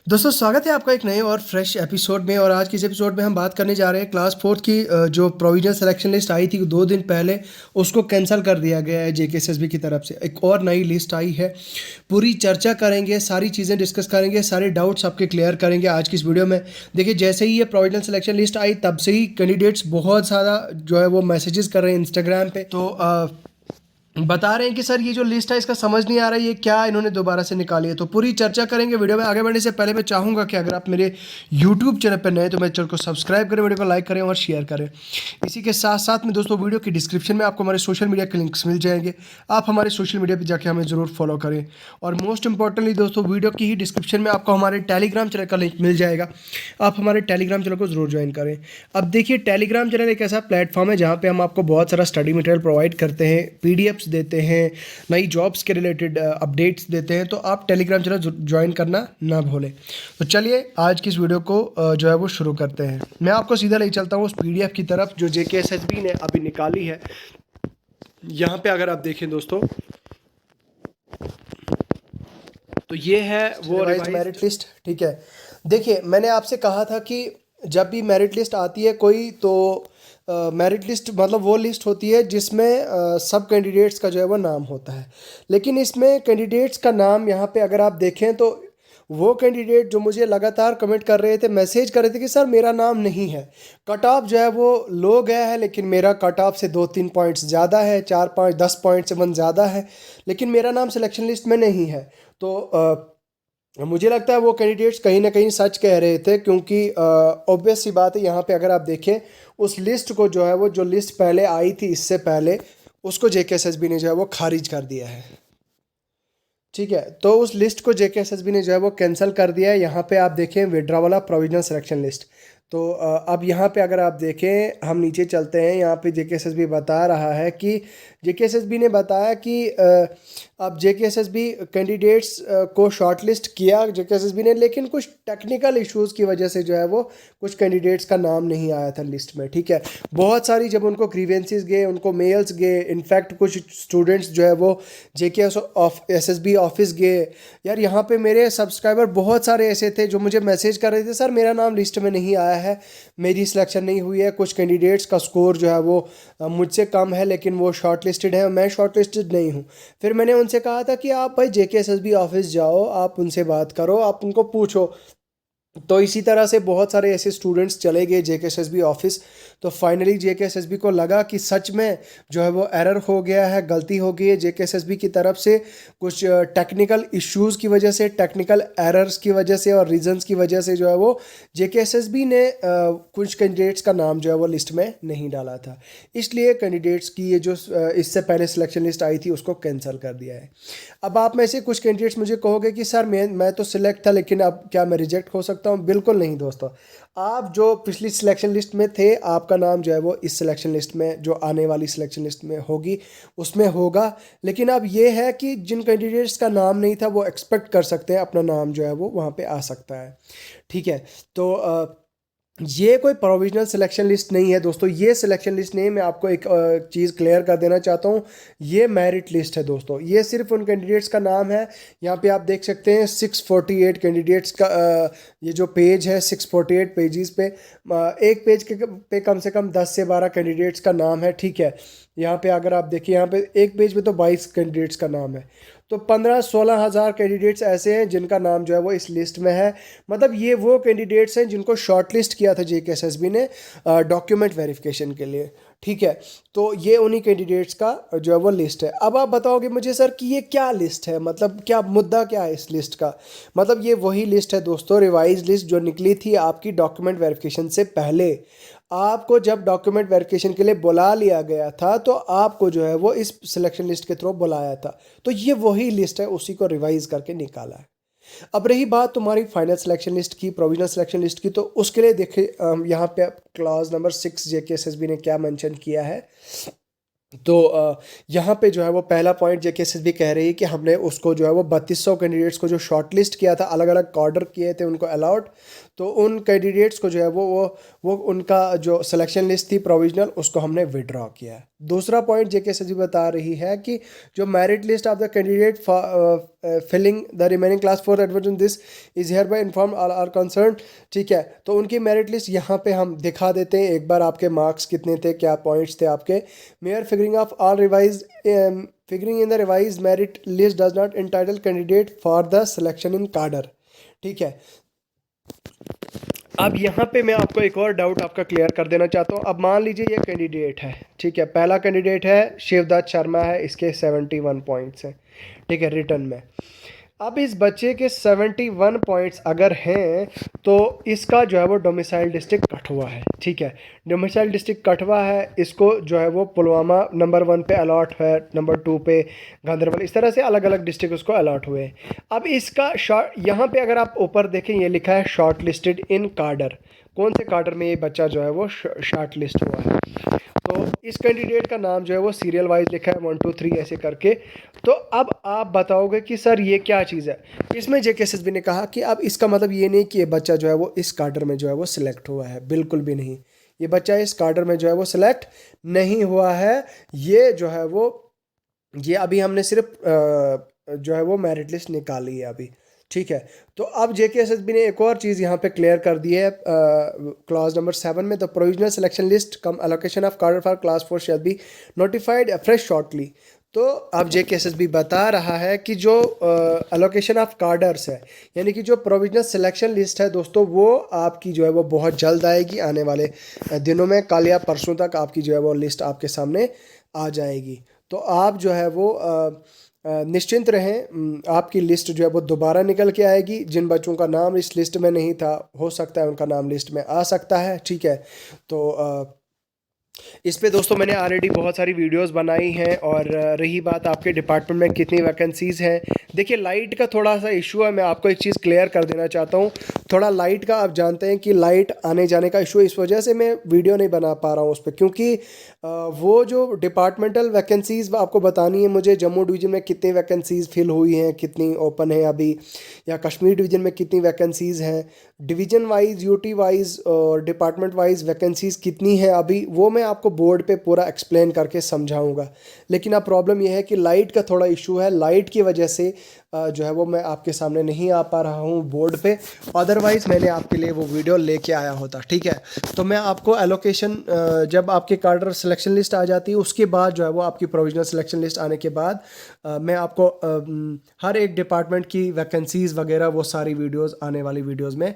दोस्तों स्वागत है आपका एक नए और फ्रेश एपिसोड में। और आज के इस एपिसोड में हम बात करने जा रहे हैं क्लास फोर्थ की जो प्रोविजनल सिलेक्शन लिस्ट आई थी 2 दिन पहले, उसको कैंसिल कर दिया गया है जेकेएसएसबी की तरफ से। एक और नई लिस्ट आई है, पूरी चर्चा करेंगे, सारी चीज़ें डिस्कस करेंगे, सारे डाउट्स आपके क्लियर करेंगे आज की इस वीडियो में। देखिए, जैसे ही ये प्रोविजनल सिलेक्शन लिस्ट आई तब से ही कैंडिडेट्स बहुत ज़्यादा जो है वो मैसेजेस कर रहे हैं इंस्टाग्राम पे, तो बता रहे हैं कि सर ये जो लिस्ट है इसका समझ नहीं आ रहा है, ये क्या इन्होंने दोबारा से निकाली है। तो पूरी चर्चा करेंगे। वीडियो में आगे बढ़ने से पहले मैं चाहूँगा कि अगर आप मेरे यूट्यूब चैनल पर नए तो मेरे चैनल को सब्सक्राइब करें, वीडियो को लाइक करें और शेयर करें। इसी के साथ साथ में दोस्तों वीडियो की डिस्क्रिप्शन में आपको हमारे सोशल मीडिया के लिंक्स मिल जाएंगे, आप हमारे सोशल मीडिया पर जाके हमें ज़रूर फॉलो करें। और मोस्ट इंपॉर्टेंटली दोस्तों, वीडियो की ही डिस्क्रिप्शन में आपको हमारे टेलीग्राम चैनल का लिंक मिल जाएगा, आप हमारे टेलीग्राम चैनल को ज़रूर ज्वाइन करें। अब देखिए, टेलीग्राम चैनल एक ऐसा प्लेटफॉर्म है जहाँ पर हम आपको बहुत सारा स्टडी मटेरियल प्रोवाइड करते हैं, पीडीएफ्स देते हैं, नई जॉब्स के रिलेटेड अपडेट्स देते हैं। तो आप टेलीग्राम चैनल ज्वाइन करना ना भूलें। तो चलिए आज की इस वीडियो को जो है वो शुरू करते हैं। मैं आपको सीधा ले चलता हूँ उस पीडीएफ की तरफ जो जेकेएसएसबी ने अभी निकाली है। यहाँ पे अगर आप देखें दोस्तों, तो ये है वो रिवाइज मेरिट लिस्ट। ठीक है, देखिए मैंने आपसे कहा था कि जब भी मेरिट लिस्ट आती है कोई, तो मेरिट लिस्ट मतलब वो लिस्ट होती है जिसमें सब कैंडिडेट्स का जो है वो नाम होता है। लेकिन इसमें कैंडिडेट्स का नाम यहाँ पे अगर आप देखें तो वो कैंडिडेट जो मुझे लगातार कमेंट कर रहे थे, मैसेज कर रहे थे कि सर मेरा नाम नहीं है, कट ऑफ जो है वो लो गया है, लेकिन मेरा कट ऑफ से 2-3 पॉइंट्स ज़्यादा है, 4-5-10 पॉइंट से 1 ज़्यादा है, लेकिन मेरा नाम सिलेक्शन लिस्ट में नहीं है। तो मुझे लगता है वो कैंडिडेट्स कहीं ना कहीं सच कह रहे थे, क्योंकि ऑब्वियस सी बात है यहाँ पे अगर आप देखें उस लिस्ट को जो है वो, जो लिस्ट पहले आई थी इससे पहले, उसको जेकेएसएसबी ने जो है वो खारिज कर दिया है। ठीक है, तो उस लिस्ट को जेकेएसएसबी ने जो है वो कैंसिल कर दिया है। यहाँ पे आप देखें विड्रा वाला प्रोविजनल सिलेक्शन लिस्ट। तो अब यहाँ पे अगर आप देखें, हम नीचे चलते हैं, यहाँ पे जेकेएसएसबी बता रहा है कि जेकेएसएसबी ने बताया कि अब जेकेएसएसबी कैंडिडेट्स को शॉर्टलिस्ट किया जेकेएसएसबी ने, लेकिन कुछ टेक्निकल इश्यूज़ की वजह से जो है वो कुछ कैंडिडेट्स का नाम नहीं आया था लिस्ट में। ठीक है, बहुत सारी जब उनको ग्रीवेंसेस गए, उनको मेल्स गए, इनफैक्ट कुछ स्टूडेंट्स जो है वो जेकेएसएसबी ऑफिस गए। यार यहाँ पे मेरे सब्सक्राइबर बहुत सारे ऐसे थे जो मुझे मैसेज कर रहे थे, सर मेरा नाम लिस्ट में नहीं आया है, मेरी सिलेक्शन नहीं हुई है, कुछ कैंडिडेट्स का स्कोर जो है वो मुझसे कम है, लेकिन वो शॉर्ट लिस्टेड है, मैं शॉर्ट लिस्टेड नहीं हूँ। फिर मैंने उनसे कहा था कि आप भाई जेकेएसएसबी ऑफिस जाओ, आप उनसे बात करो, आप उनको पूछो। तो इसी तरह से बहुत सारे ऐसे स्टूडेंट्स चले गए जेकेएसएसबी ऑफिस। तो फाइनली जेकेएसएसबी को लगा कि सच में जो है वो एरर हो गया है, गलती हो गई है जेकेएसएसबी की तरफ से, कुछ टेक्निकल इश्यूज़ की वजह से, टेक्निकल एरर्स की वजह से और रीजंस की वजह से जो है वो जेकेएसएसबी ने कुछ कैंडिडेट्स का नाम जो है वो लिस्ट में नहीं डाला था। इसलिए कैंडिडेट्स की ये जो इससे पहले सिलेक्शन लिस्ट आई थी उसको कैंसिल कर दिया है। अब आप में से कुछ कैंडिडेट्स मुझे कहोगे कि सर मैं तो सिलेक्ट था, लेकिन अब क्या मैं रिजेक्ट हो सकता हूँ? बिल्कुल नहीं दोस्तों, आप जो पिछली सिलेक्शन लिस्ट में थे, आपका नाम जो है वो इस सिलेक्शन लिस्ट में, जो आने वाली सिलेक्शन लिस्ट में होगी, उसमें होगा। लेकिन अब ये है कि जिन कैंडिडेट्स का नाम नहीं था वो एक्सपेक्ट कर सकते हैं अपना नाम जो है वो वहाँ पे आ सकता है। ठीक है, तो ये कोई प्रोविजनल सिलेक्शन लिस्ट नहीं है दोस्तों, ये सिलेक्शन लिस्ट नहीं है। मैं आपको एक चीज़ क्लियर कर देना चाहता हूँ, ये मेरिट लिस्ट है दोस्तों, ये सिर्फ उन कैंडिडेट्स का नाम है। यहाँ पे आप देख सकते हैं 648 कैंडिडेट्स का ये जो पेज है, 648 पेजेस पे एक पेज के पे कम से कम 10 से 12 कैंडिडेट्स का नाम है। ठीक है, यहाँ पे अगर आप देखिए, यहाँ पे एक पेज पे तो 22 कैंडिडेट्स का नाम है। तो 15-16 हज़ार कैंडिडेट्स ऐसे हैं जिनका नाम जो है वो इस लिस्ट में है। मतलब ये वो कैंडिडेट्स हैं जिनको शॉर्ट लिस्ट किया था जेकेएसएसबी ने डॉक्यूमेंट वेरिफिकेशन के लिए। ठीक है, तो ये उन्हीं कैंडिडेट्स का जो है वो लिस्ट है। अब आप बताओगे मुझे सर कि ये क्या लिस्ट है, मतलब क्या मुद्दा क्या है इस लिस्ट का? मतलब ये वही लिस्ट है दोस्तों, रिवाइज लिस्ट जो निकली थी आपकी डॉक्यूमेंट वेरिफिकेशन से पहले। आपको जब डॉक्यूमेंट वेरिफिकेशन के लिए बुला लिया गया था तो आपको जो है वो इस सिलेक्शन लिस्ट के थ्रू बुलाया था, तो ये वही लिस्ट है, उसी को रिवाइज करके निकाला है। अब रही बात तुम्हारी फाइनल सिलेक्शन लिस्ट की, प्रोविजनल सिलेक्शन लिस्ट की, तो उसके लिए देखिए यहाँ पे क्लॉज नंबर 6 जेकेएसएसबी ने क्या मेंशन किया है। तो यहाँ पे जो है वो पहला पॉइंट जेकेएसएसबी कह रही है कि हमने उसको जो है वो 3200 कैंडिडेट्स को जो शॉर्ट लिस्ट किया था, अलग अलग ऑर्डर किए थे उनको अलाउड, तो उन कैंडिडेट्स को जो है वो उनका जो सिलेक्शन लिस्ट थी प्रोविजनल, उसको हमने विड्रॉ किया है। दूसरा पॉइंट जेकेएसएसबी बता रही है कि जो merit list of the candidate filling the remaining class 4 advertisement this is hereby inform all are concern. ठीक है, तो उनकी मेरिट लिस्ट यहाँ पे हम दिखा देते हैं एक बार, आपके मार्क्स कितने थे, क्या पॉइंट्स थे आपके। Mere figuring of all revise figuring in the revise merit list does not entitle candidate for the selection in cadre. ठीक है, अब यहाँ पे मैं आपको एक और डाउट आपका क्लियर कर देना चाहता हूँ। अब मान लीजिए ये कैंडिडेट है, ठीक है, पहला कैंडिडेट है शिवदत्त शर्मा है, इसके 71 पॉइंट्स हैं, ठीक है, रिटर्न में। अब इस बच्चे के 71 पॉइंट्स अगर हैं तो इसका जो है वो डोमिसाइल डिस्ट्रिक्ट कठुआ है। ठीक है, डोमिसाइल डिस्ट्रिक्ट कठुआ है, इसको जो है वो पुलवामा नंबर 1 पे अलॉट है, नंबर 2 पे गांधरबल, इस तरह से अलग अलग डिस्ट्रिक्ट उसको अलॉट हुए। अब इसका यहाँ पे अगर आप ऊपर देखें ये लिखा है शॉर्ट लिस्टेड इन कार्डर, कौन से कार्डर में ये बच्चा जो है वो शॉर्ट लिस्ट हुआ है। तो इस कैंडिडेट का नाम जो है वो सीरियल वाइज लिखा है 1 2 3 ऐसे करके। तो अब आप बताओगे कि सर ये क्या चीज़ है, इसमें जेकेएसएसबी ने कहा कि अब इसका मतलब ये नहीं कि ये बच्चा जो है वो इस कार्डर में जो है वो सिलेक्ट हुआ है, बिल्कुल भी नहीं, ये बच्चा इस कार्डर में जो है वो सिलेक्ट नहीं हुआ है। ये जो है वो ये अभी हमने सिर्फ जो है वो मेरिट लिस्ट निकाली है अभी। ठीक है, तो अब जेकेएसएसबी ने एक और चीज़ यहाँ पे क्लियर कर दी है क्लॉज नंबर 7 में, the provisional selection list cum allocation of cadre for class 4 shall be notified fresh shortly. तो अब जेकेएसएसबी बता रहा है कि जो एलोकेशन ऑफ कार्डर्स है, यानी कि जो प्रोविजनल सिलेक्शन लिस्ट है दोस्तों, वो आपकी जो है वो बहुत जल्द आएगी, आने वाले दिनों में, कल या परसों तक आपकी जो है वो लिस्ट आपके सामने आ जाएगी। तो आप जो है वो निश्चिंत रहें, आपकी लिस्ट जो है वो दोबारा निकल के आएगी। जिन बच्चों का नाम इस लिस्ट में नहीं था, हो सकता है उनका नाम लिस्ट में आ सकता है। ठीक है, तो इस पे दोस्तों मैंने ऑलरेडी बहुत सारी वीडियोस बनाई हैं। और रही बात आपके डिपार्टमेंट में कितनी वैकेंसीज़ हैं, देखिए लाइट का थोड़ा सा इशू है, मैं आपको एक चीज़ क्लियर कर देना चाहता हूँ। थोड़ा लाइट का, आप जानते हैं कि लाइट आने जाने का इशू है, इस वजह से मैं वीडियो नहीं बना पा रहा हूँ उस पर, क्योंकि वो जो डिपार्टमेंटल वैकेंसीज़ आपको बतानी है मुझे, जम्मू डिवीज़न में कितनी वैकेंसीज़ फिल हुई हैं, कितनी ओपन है अभी, या कश्मीर डिवीज़न में कितनी वैकेंसीज़ हैं, डिवीज़न वाइज, यूटी वाइज और डिपार्टमेंट वाइज वैकेंसीज़ कितनी हैं अभी, वो मैं आपको बोर्ड पे पूरा एक्सप्लेन करके समझाऊंगा। लेकिन अब प्रॉब्लम यह है कि लाइट का थोड़ा इशू है, लाइट की वजह से जो है वो मैं आपके सामने नहीं आ पा रहा हूँ बोर्ड पे, अदरवाइज़ मैंने आपके लिए वो वीडियो लेके आया होता। ठीक है, तो मैं आपको एलोकेशन, जब आपके कार्डर सिलेक्शन लिस्ट आ जाती है उसके बाद जो है वो आपकी प्रोविजनल सिलेक्शन लिस्ट आने के बाद मैं आपको हर एक डिपार्टमेंट की वैकेंसीज़ वगैरह वो सारी वीडियोज़ आने वाली वीडियोज़ में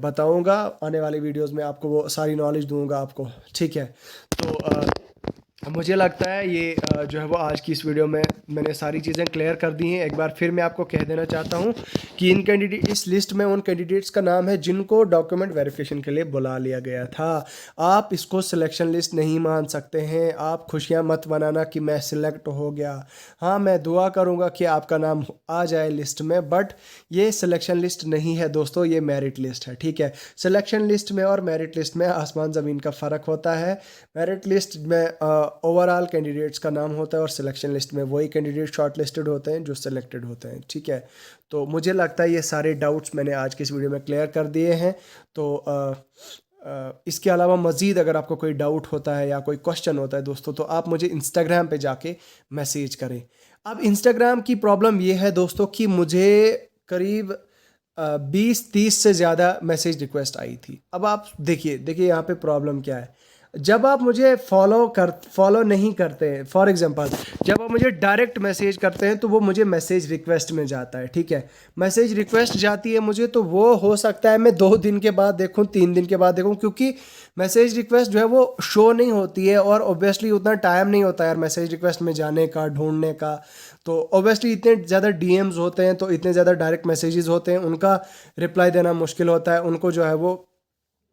बताऊँगा, आने वाली वीडियोज़ में आपको वो सारी नॉलेज दूँगा आपको। ठीक है, तो मुझे लगता है ये जो है वो आज की इस वीडियो में मैंने सारी चीज़ें क्लियर कर दी हैं। एक बार फिर मैं आपको कह देना चाहता हूँ कि इन कैंडिडेट, इस लिस्ट में उन कैंडिडेट्स का नाम है जिनको डॉक्यूमेंट वेरिफिकेशन के लिए बुला लिया गया था। आप इसको सिलेक्शन लिस्ट नहीं मान सकते हैं, आप खुशियाँ मत मनाना कि मैं सिलेक्ट हो गया। हाँ, मैं दुआ करूँगा कि आपका नाम आ जाए लिस्ट में, बट ये सिलेक्शन लिस्ट नहीं है दोस्तों, ये मेरिट लिस्ट है। ठीक है, सिलेक्शन लिस्ट में और मेरिट लिस्ट में आसमान ज़मीन का फ़र्क होता है। मेरिट लिस्ट में ओवरऑल कैंडिडेट्स का नाम होता है और सिलेक्शन लिस्ट में वही कैंडिडेट शॉर्ट लिस्टेड होते हैं जो सिलेक्टेड होते हैं। ठीक है, तो मुझे लगता है ये सारे डाउट्स मैंने आज की इस वीडियो में क्लियर कर दिए हैं। तो इसके अलावा मज़ीद अगर आपको कोई डाउट होता है या कोई क्वेश्चन होता है दोस्तों, तो आप मुझे इंस्टाग्राम पे जाके मैसेज करें। अब इंस्टाग्राम की प्रॉब्लम ये है दोस्तों कि मुझे करीब 20-30 से ज़्यादा मैसेज रिक्वेस्ट आई थी। अब आप देखिए यहाँ पे प्रॉब्लम क्या है, जब आप मुझे फॉलो नहीं करते हैं, फॉर एग्जांपल जब आप मुझे डायरेक्ट मैसेज करते हैं तो वो मुझे मैसेज रिक्वेस्ट में जाता है। ठीक है, मैसेज रिक्वेस्ट जाती है मुझे, तो वो हो सकता है मैं 2 दिन के बाद देखूं, 3 दिन के बाद देखूं, क्योंकि मैसेज रिक्वेस्ट जो है वो शो नहीं होती है और ऑब्वियसली उतना टाइम नहीं होता है यार मैसेज रिक्वेस्ट में जाने का, ढूंढने का। तो ऑब्वियसली इतने ज़्यादा डीएम्स होते हैं, तो इतने ज़्यादा डायरेक्ट मैसेजेस होते हैं, उनका रिप्लाई देना मुश्किल होता है, उनको जो है वो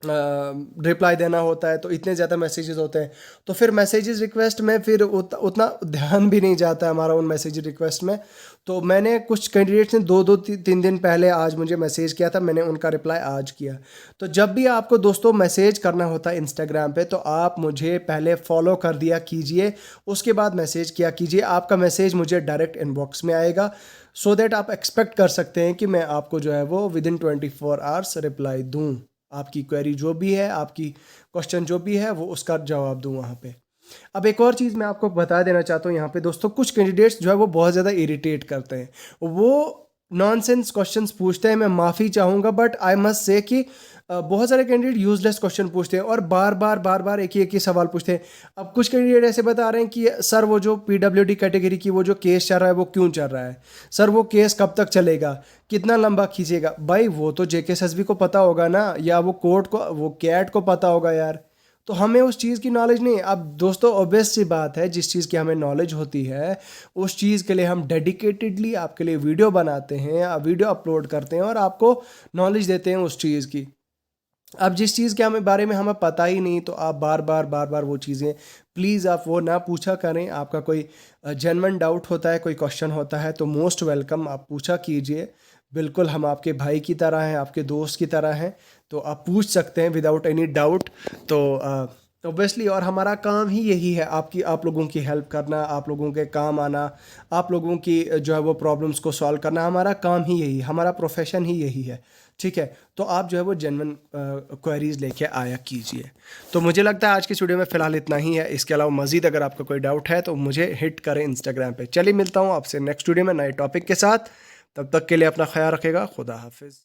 रिप्लाई देना होता है, तो इतने ज़्यादा मैसेजेस होते हैं, तो फिर मैसेजेस रिक्वेस्ट में फिर उतना ध्यान भी नहीं जाता है हमारा उन मैसेज रिक्वेस्ट में। तो मैंने कुछ कैंडिडेट्स ने 2-3 दिन पहले आज मुझे मैसेज किया था, मैंने उनका रिप्लाई आज किया। तो जब भी आपको दोस्तों मैसेज करना होता है इंस्टाग्राम पे, तो आप मुझे पहले फॉलो कर दिया कीजिए, उसके बाद मैसेज किया कीजिए, आपका मैसेज मुझे डायरेक्ट इनबॉक्स में आएगा, सो दैट आप एक्सपेक्ट कर सकते हैं कि मैं आपको जो है वो विदिन 24 आवर्स रिप्लाई दूँ, आपकी क्वेरी जो भी है, आपकी क्वेश्चन जो भी है, वो उसका जवाब दूँ वहाँ पे। अब एक और चीज़ मैं आपको बता देना चाहता हूँ यहाँ पे दोस्तों, कुछ कैंडिडेट्स जो है वो बहुत ज़्यादा इरिटेट करते हैं, वो नॉनसेंस क्वेश्चंस पूछते हैं। मैं माफ़ी चाहूँगा बट आई मस्ट से कि बहुत सारे कैंडिडेट यूजलेस क्वेश्चन पूछते हैं और बार बार एक ही सवाल पूछते हैं। अब कुछ कैंडिडेट ऐसे बता रहे हैं कि सर वो जो पीडब्ल्यूडी कैटेगरी की वो जो केस चल रहा है वो क्यों चल रहा है, सर वो केस कब तक चलेगा, कितना लंबा खींचेगा। भाई वो तो जेकेएसएसबी को पता होगा ना, या वो कोर्ट को, वो कैट को पता होगा यार। तो हमें उस चीज़ की नॉलेज नहीं। अब दोस्तों ऑब्वियस सी बात है, जिस चीज़ की हमें नॉलेज होती है उस चीज़ के लिए हम डेडिकेटेडली आपके लिए वीडियो बनाते हैं, वीडियो अपलोड करते हैं और आपको नॉलेज देते हैं उस चीज़ की। अब जिस चीज़ के हमें बारे में हमें पता ही नहीं, तो आप बार बार वो चीज़ें प्लीज़ आप वो ना पूछा करें। आपका कोई जेन्युइन डाउट होता है, कोई क्वेश्चन होता है, तो मोस्ट वेलकम आप पूछा कीजिए। बिल्कुल हम आपके भाई की तरह हैं, आपके दोस्त की तरह हैं, तो आप पूछ सकते हैं विदाउट एनी डाउट। तो ऑब्वियसली और हमारा काम ही यही है, आप लोगों की हेल्प करना, आप लोगों के काम आना, आप लोगों की जो है वो प्रॉब्लम्स को सॉल्व करना। हमारा काम ही यही, हमारा प्रोफेशन ही यही है, ठीक है। तो आप जो है वो जेन्युइन क्वेरीज लेके आया कीजिए। तो मुझे लगता है आज की इस वीडियो में फ़िलहाल इतना ही है। इसके अलावा मज़ीद अगर आपका कोई डाउट है तो मुझे हिट करें इंस्टाग्राम पे। चलिए मिलता हूँ आपसे नेक्स्ट वीडियो में नए टॉपिक के साथ। तब तक के लिए अपना ख्याल रखेगा। खुदा हाफिज़।